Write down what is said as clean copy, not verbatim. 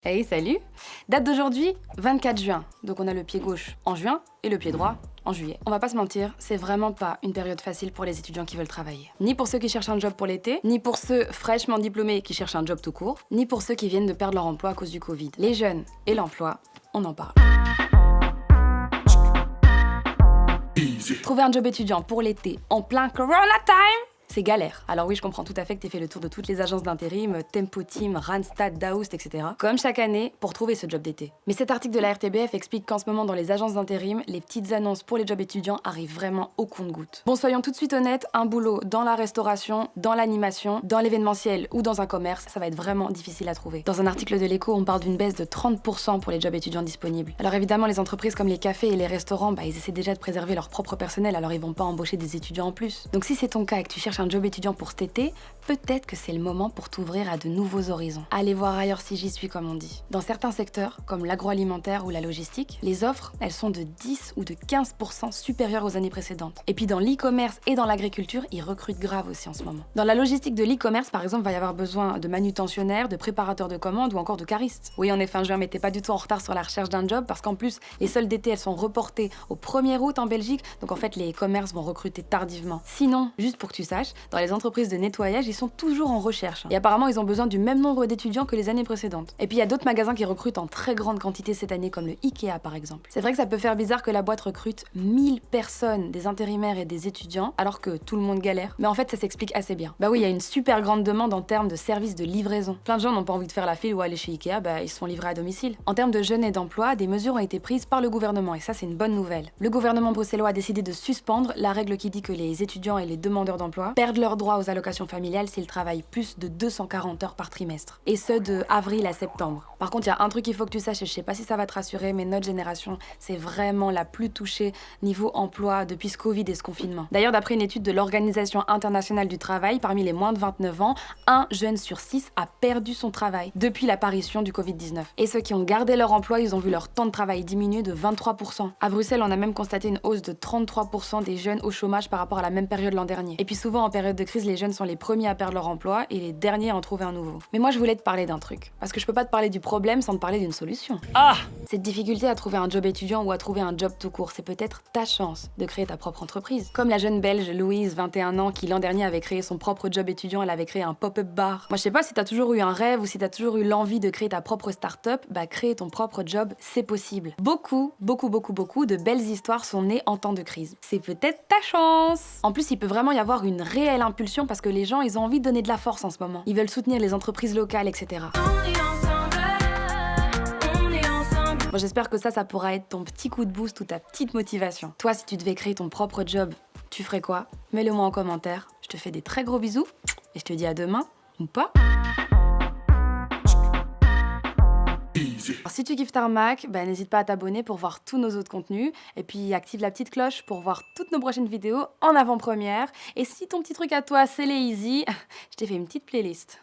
Hey, salut! Date d'aujourd'hui, 24 juin. Donc on a le pied gauche en juin et le pied droit en juillet. On va pas se mentir, c'est vraiment pas une période facile pour les étudiants qui veulent travailler. Ni pour ceux qui cherchent un job pour l'été, ni pour ceux fraîchement diplômés qui cherchent un job tout court, ni pour ceux qui viennent de perdre leur emploi à cause du Covid. Les jeunes et l'emploi, on en parle. Trouver un job étudiant pour l'été en plein Corona time, c'est galère. Alors oui, je comprends tout à fait que t'aies fait le tour de toutes les agences d'intérim, Tempo Team, Randstad, Daoust, etc. Comme chaque année, pour trouver ce job d'été. Mais cet article de la RTBF explique qu'en ce moment, dans les agences d'intérim, les petites annonces pour les jobs étudiants arrivent vraiment au compte-gouttes. Bon, soyons tout de suite honnêtes, un boulot dans la restauration, dans l'animation, dans l'événementiel ou dans un commerce, ça va être vraiment difficile à trouver. Dans un article de l'Écho, on parle d'une baisse de 30% pour les jobs étudiants disponibles. Alors évidemment, les entreprises comme les cafés et les restaurants, ils essaient déjà de préserver leur propre personnel, alors ils vont pas embaucher des étudiants en plus. Donc si c'est ton cas et que tu cherches un job étudiant pour cet été, peut-être que c'est le moment pour t'ouvrir à de nouveaux horizons. Allez voir ailleurs si j'y suis, comme on dit. Dans certains secteurs, comme l'agroalimentaire ou la logistique, les offres, elles sont de 10 ou de 15% supérieures aux années précédentes. Et puis dans l'e-commerce et dans l'agriculture, ils recrutent grave aussi en ce moment. Dans la logistique de l'e-commerce, par exemple, va y avoir besoin de manutentionnaires, de préparateurs de commandes ou encore de caristes. Oui, on est fin juin, mais t'es pas du tout en retard sur la recherche d'un job parce qu'en plus, les soldes d'été, elles sont reportées au 1er août en Belgique, donc en fait, les commerces vont recruter tardivement. Sinon, juste pour que tu saches, dans les entreprises de nettoyage, ils sont toujours en recherche. Et apparemment, ils ont besoin du même nombre d'étudiants que les années précédentes. Et puis, il y a d'autres magasins qui recrutent en très grande quantité cette année, comme le Ikea par exemple. C'est vrai que ça peut faire bizarre que la boîte recrute 1000 personnes, des intérimaires et des étudiants, alors que tout le monde galère. Mais en fait, ça s'explique assez bien. Bah oui, il y a une super grande demande en termes de services de livraison. Plein de gens n'ont pas envie de faire la file ou aller chez Ikea, ils se font livrer à domicile. En termes de jeunes et d'emploi, des mesures ont été prises par le gouvernement, et ça, c'est une bonne nouvelle. Le gouvernement bruxellois a décidé de suspendre la règle qui dit que les étudiants et les demandeurs d'emploi perdent leur droit aux allocations familiales s'ils travaillent plus de 240 heures par trimestre. Et ce, de avril à septembre. Par contre, il y a un truc qu'il faut que tu saches, et je sais pas si ça va te rassurer, mais notre génération, c'est vraiment la plus touchée niveau emploi depuis ce Covid et ce confinement. D'ailleurs, d'après une étude de l'Organisation internationale du travail, parmi les moins de 29 ans, un jeune sur 6 a perdu son travail depuis l'apparition du Covid-19. Et ceux qui ont gardé leur emploi, ils ont vu leur temps de travail diminuer de 23%. À Bruxelles, on a même constaté une hausse de 33% des jeunes au chômage par rapport à la même période l'an dernier. Et puis souvent, en période de crise, les jeunes sont les premiers à perdre leur emploi et les derniers à en trouver un nouveau. Mais moi, je voulais te parler d'un truc. Parce que je peux pas te parler du problème sans te parler d'une solution. Cette difficulté à trouver un job étudiant ou à trouver un job tout court, c'est peut-être ta chance de créer ta propre entreprise. Comme la jeune belge Louise, 21 ans, qui l'an dernier avait créé son propre job étudiant, elle avait créé un pop-up bar. Moi, je sais pas si t'as toujours eu un rêve ou si t'as toujours eu l'envie de créer ta propre start-up, créer ton propre job, c'est possible. Beaucoup de belles histoires sont nées en temps de crise. C'est peut-être ta chance. En plus, il peut vraiment y avoir une réelle impulsion parce que les gens, ils ont envie de donner de la force en ce moment. Ils veulent soutenir les entreprises locales, etc. Bon, j'espère que ça pourra être ton petit coup de boost ou ta petite motivation. Toi, si tu devais créer ton propre job, tu ferais quoi? Mets-le moi en commentaire. Je te fais des très gros bisous et je te dis à demain, ou pas. Alors, si tu kiffes Tarmac, n'hésite pas à t'abonner pour voir tous nos autres contenus. Et puis active la petite cloche pour voir toutes nos prochaines vidéos en avant-première. Et si ton petit truc à toi, c'est les easy, je t'ai fait une petite playlist.